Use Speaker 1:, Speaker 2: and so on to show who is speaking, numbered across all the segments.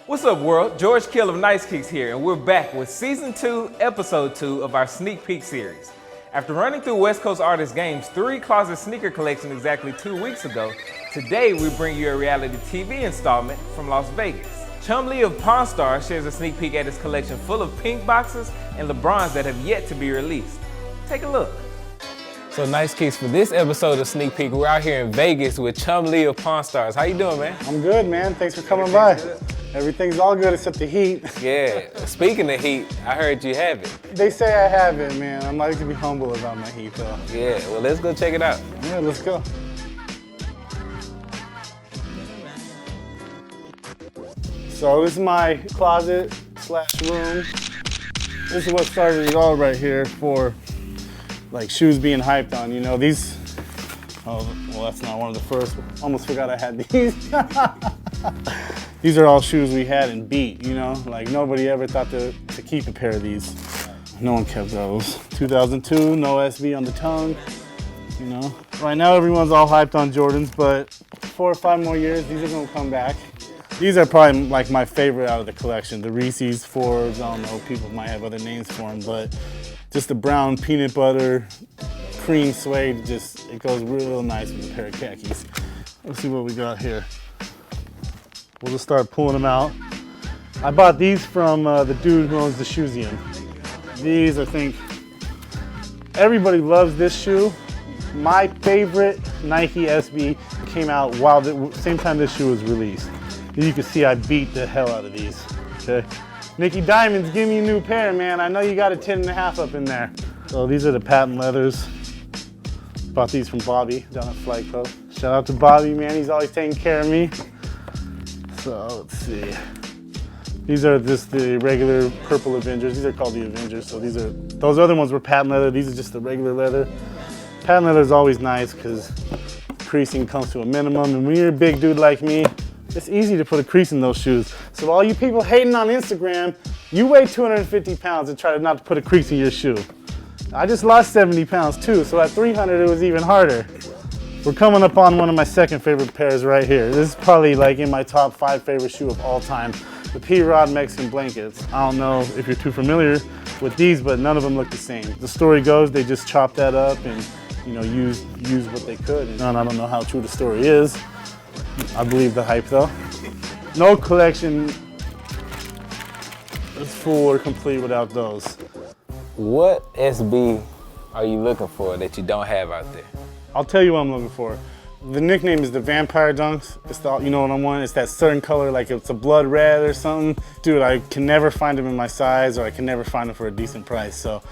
Speaker 1: What's up, world? George Kill of Nice Kicks here, and we're back with Season 2, Episode 2 of our Sneak Peek series. After running through West Coast Artists Game's 3 closet sneaker collection exactly 2 weeks ago, today we bring you a reality TV installment from Las Vegas. Chumlee of Pawn Stars shares a sneak peek at his collection full of pink boxes and LeBrons that have yet to be released. Take a look. So Nice Kicks, for this episode of Sneak Peek, we're out here in Vegas with Chumlee of Pawn Stars. How you doing, man?
Speaker 2: I'm good, man. Thanks for coming by. Good. Everything's all good except the heat.
Speaker 1: Yeah. Speaking of heat, I heard you have it.
Speaker 2: They say I have it, man. I like to be humble about my heat, though.
Speaker 1: Yeah. Well, let's go check it out.
Speaker 2: Yeah, let's go. So this is my closet slash room. This is what started it all right here for like shoes being hyped on, you know, these, oh, well, that's not one of the first, almost forgot I had these. These are all shoes we had and beat, you know, like nobody ever thought to keep a pair of these. No one kept those. 2002, no SB on the tongue, you know. Right now everyone's all hyped on Jordans, but 4 or 5 more years, these are gonna come back. These are probably like my favorite out of the collection. The Reese's, Forbes, I don't know, people might have other names for them, but just the brown peanut butter, cream suede, just, it goes real nice with a pair of khakis. Let's see what we got here. We'll just start pulling them out. I bought these from the dude who owns the Shoesium. These, I think, everybody loves this shoe. My favorite Nike SB came out while the same time this shoe was released. As you can see, I beat the hell out of these, okay? Nicky Diamonds, give me a new pair, man. I know you got a 10.5 up in there. So these are the patent leathers. Bought these from Bobby down at Flight Club. Shout out to Bobby, man. He's always taking care of me. So let's see. These are just the regular purple Avengers. These are called the Avengers. So these are, those other ones were patent leather. These are just the regular leather. Patent leather is always nice because creasing comes to a minimum. And when you're a big dude like me, it's easy to put a crease in those shoes. So all you people hating on Instagram, you weigh 250 pounds and try to not to put a crease in your shoe. I just lost 70 pounds too, so at 300 it was even harder. We're coming up on one of my second favorite pairs right here. This is probably like in my top 5 favorite shoe of all time. The P-Rod Mexican Blankets. I don't know if you're too familiar with these, but none of them look the same. The story goes they just chopped that up and, you know, used what they could. And I don't know how true the story is. I believe the hype though. No collection is full or complete without those.
Speaker 1: What SB are you looking for that you don't have out there?
Speaker 2: I'll tell you what I'm looking for. The nickname is the Vampire Dunks. It's the, you know what I'm wanting? It's that certain color, like it's a blood red or something. Dude, I can never find them in my size, or I can never find them for a decent price. So,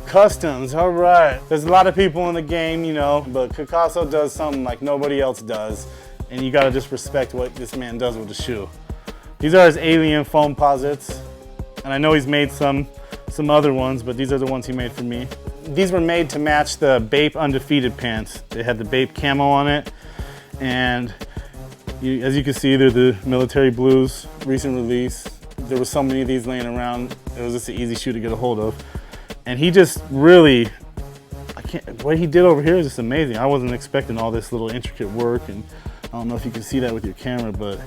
Speaker 2: customs, all right. There's a lot of people in the game, you know, but Picasso does something like nobody else does. And you gotta just respect what this man does with the shoe. These are his alien foam posits. And I know he's made some other ones, but these are the ones he made for me. These were made to match the Bape Undefeated pants. They had the Bape camo on it. And as you can see, they're the military blues, recent release. There was so many of these laying around. It was just an easy shoe to get a hold of. And he just really, what he did over here is just amazing. I wasn't expecting all this little intricate work, and I don't know if you can see that with your camera, but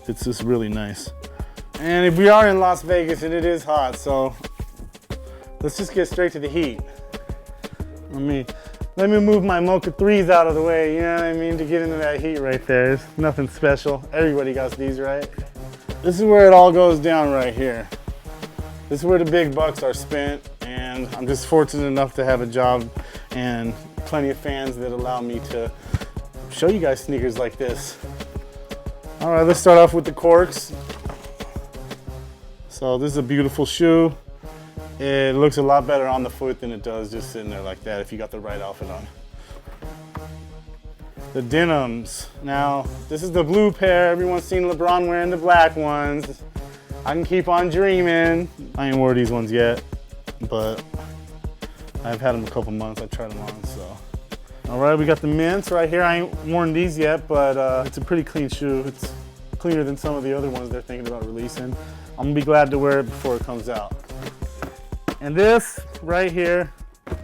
Speaker 2: it's just really nice. And if we are in Las Vegas and it is hot, so let's just get straight to the heat. Let me move my Mocha 3s out of the way, you know what I mean, to get into that heat right there. It's nothing special. Everybody got these, right? This is where it all goes down right here. This is where the big bucks are spent, and I'm just fortunate enough to have a job and plenty of fans that allow me to show you guys sneakers like this. All right, let's start off with the corks. So this is a beautiful shoe. It looks a lot better on the foot than it does just sitting there like that if you got the right outfit on. The denims. Now, this is the blue pair. Everyone's seen LeBron wearing the black ones. I can keep on dreaming. I ain't wore these ones yet, but I've had them a couple months. I tried them on, so. All right, we got the mints right here. I ain't worn these yet, but it's a pretty clean shoe. It's cleaner than some of the other ones they're thinking about releasing. I'm gonna be glad to wear it before it comes out. And this right here, I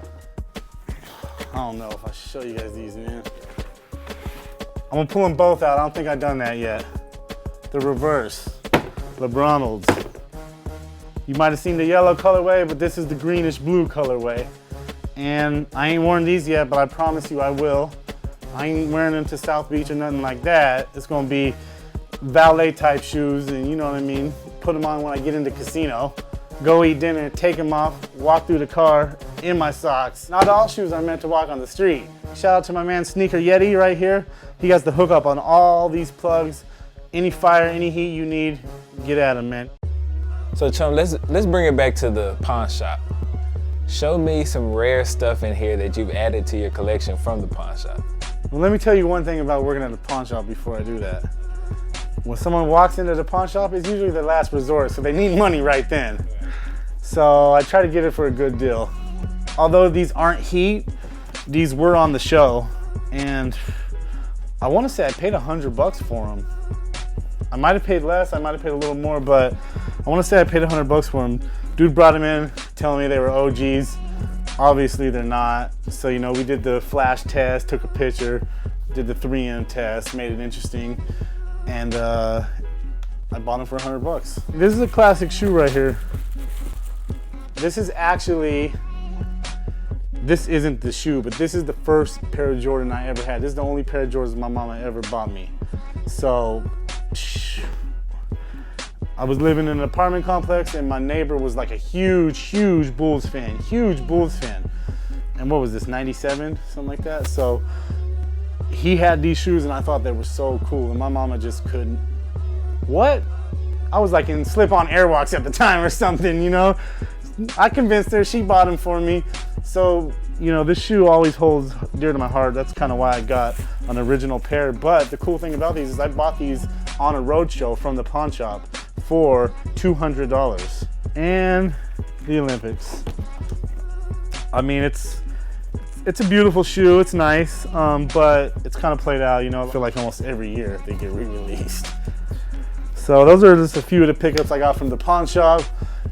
Speaker 2: don't know if I should show you guys these, man. I'm gonna pull them both out. I don't think I've done that yet. The reverse, LeBronalds. You might have seen the yellow colorway, but this is the greenish blue colorway. And I ain't worn these yet, but I promise you I will. I ain't wearing them to South Beach or nothing like that. It's gonna be valet type shoes, and you know what I mean? Put them on when I get into casino. Go eat dinner, take them off, walk through the car in my socks. Not all shoes are meant to walk on the street. Shout out to my man Sneaker Yeti right here. He has the hookup on all these plugs. Any fire, any heat you need, get at him, man.
Speaker 1: So Chum, let's bring it back to the pawn shop. Show me some rare stuff in here that you've added to your collection from the pawn shop.
Speaker 2: Well, let me tell you one thing about working at a pawn shop before I do that. When someone walks into the pawn shop, it's usually their last resort, so they need money right then. So I try to get it for a good deal. Although these aren't heat, these were on the show, and I want to say I paid $100 for them. I might have paid less, I might have paid a little more, but I want to say I paid $100 for them. Dude brought them in, telling me they were OGs. Obviously they're not. So, you know, we did the flash test, took a picture, did the 3M test, made it interesting, and I bought them for $100. This is a classic shoe right here. This is actually, this isn't the shoe, but this is the first pair of Jordan I ever had. This is the only pair of Jordans my mama ever bought me. So, I was living in an apartment complex and my neighbor was like a huge Bulls fan, And what was this, 97, something like that? So he had these shoes and I thought they were so cool and my mama just couldn't. What? I was like in slip-on Airwalks at the time or something, you know? I convinced her, she bought them for me. So, you know, this shoe always holds dear to my heart. That's kind of why I got an original pair. But the cool thing about these is I bought these on a roadshow from the pawn shop for $200. And the Olympics. I mean, it's a beautiful shoe, it's nice, but it's kind of played out, you know, I feel like almost every year they get re-released. So those are just a few of the pickups I got from the pawn shop.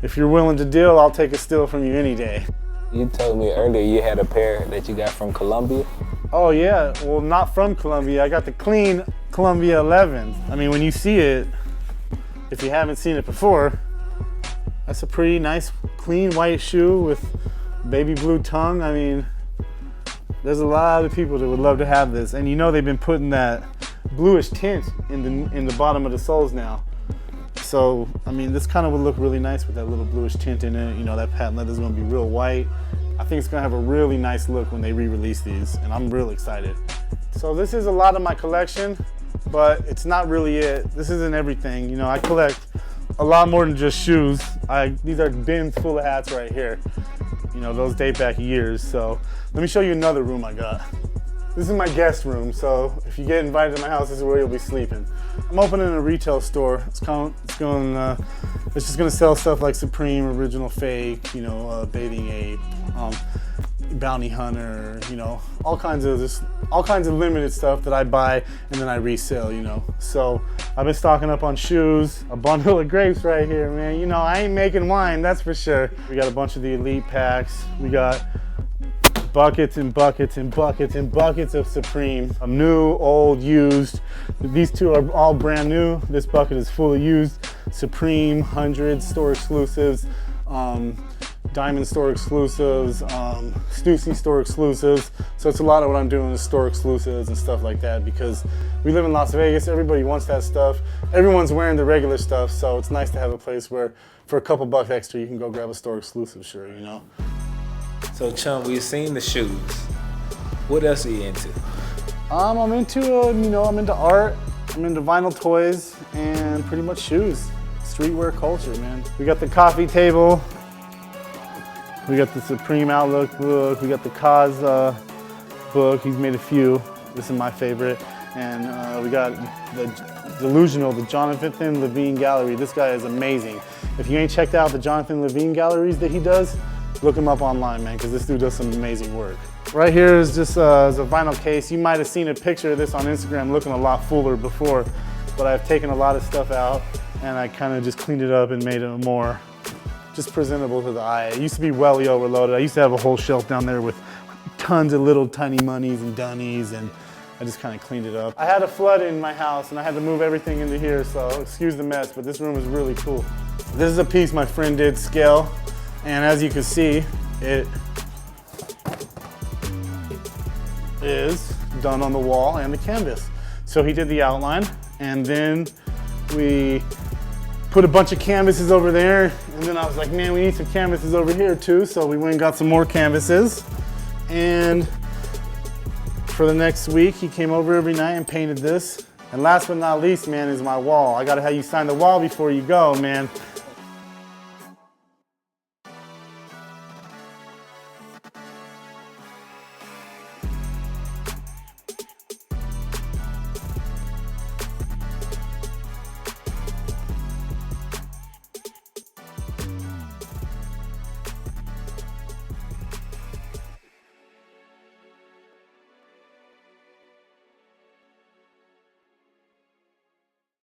Speaker 2: If you're willing to deal, I'll take a steal from you any day.
Speaker 1: You told me earlier you had a pair that you got from Colombia.
Speaker 2: Oh yeah, well not from Colombia. I got the clean Columbia 11. I mean, when you see it, if you haven't seen it before, that's a pretty nice, clean white shoe with baby blue tongue. I mean, there's a lot of people that would love to have this. And you know they've been putting that bluish tint in the bottom of the soles now. So, I mean, this kind of would look really nice with that little bluish tint in it. You know, that patent leather is going to be real white. I think it's going to have a really nice look when they re-release these, and I'm real excited. So this is a lot of my collection, but it's not really it. This isn't everything. You know, I collect a lot more than just shoes. These are bins full of hats right here. You know, those date back years. So let me show you another room I got. This is my guest room, so if you get invited to my house, this is where you'll be sleeping. I'm opening a retail store. It's just gonna sell stuff like Supreme, Original Fake, you know, Bathing Ape, Bounty Hunter, you know, all kinds of limited stuff that I buy and then I resell, you know. So I've been stocking up on shoes, a bundle of grapes right here, man. You know, I ain't making wine, that's for sure. We got a bunch of the Elite packs. We got buckets and buckets and buckets and buckets of Supreme. New, old, used. These two are all brand new. This bucket is fully used. Supreme, 100 store exclusives, Diamond store exclusives, Stussy store exclusives. So it's a lot of what I'm doing is store exclusives and stuff like that because we live in Las Vegas. Everybody wants that stuff. Everyone's wearing the regular stuff, so it's nice to have a place where for a couple bucks extra you can go grab a store exclusive shirt, you know.
Speaker 1: So Chum, we've seen the shoes. What else are you into?
Speaker 2: I'm into, you know, I'm into art, I'm into vinyl toys, and pretty much shoes. Streetwear culture, man. We got the coffee table, we got the Supreme Outlook book, we got the Kaz book, he's made a few. This is my favorite. And we got the Delusional, the Jonathan Levine Gallery. This guy is amazing. If you ain't checked out the Jonathan Levine galleries that he does, look him up online, man, because this dude does some amazing work. Right here is just a vinyl case. You might have seen a picture of this on Instagram looking a lot fuller before, but I've taken a lot of stuff out and I kind of just cleaned it up and made it more just presentable to the eye. It used to be welly overloaded. I used to have a whole shelf down there with tons of little tiny monies and dunnies, and I just kind of cleaned it up. I had a flood in my house and I had to move everything into here, so excuse the mess, but this room is really cool. This is a piece my friend did scale, and as you can see, it is done on the wall and the canvas. So he did the outline, and then we put a bunch of canvases over there, and then I was like, man, we need some canvases over here too, so we went and got some more canvases. And for the next week, he came over every night and painted this. And last but not least, man, is my wall. I gotta have you sign the wall before you go, man.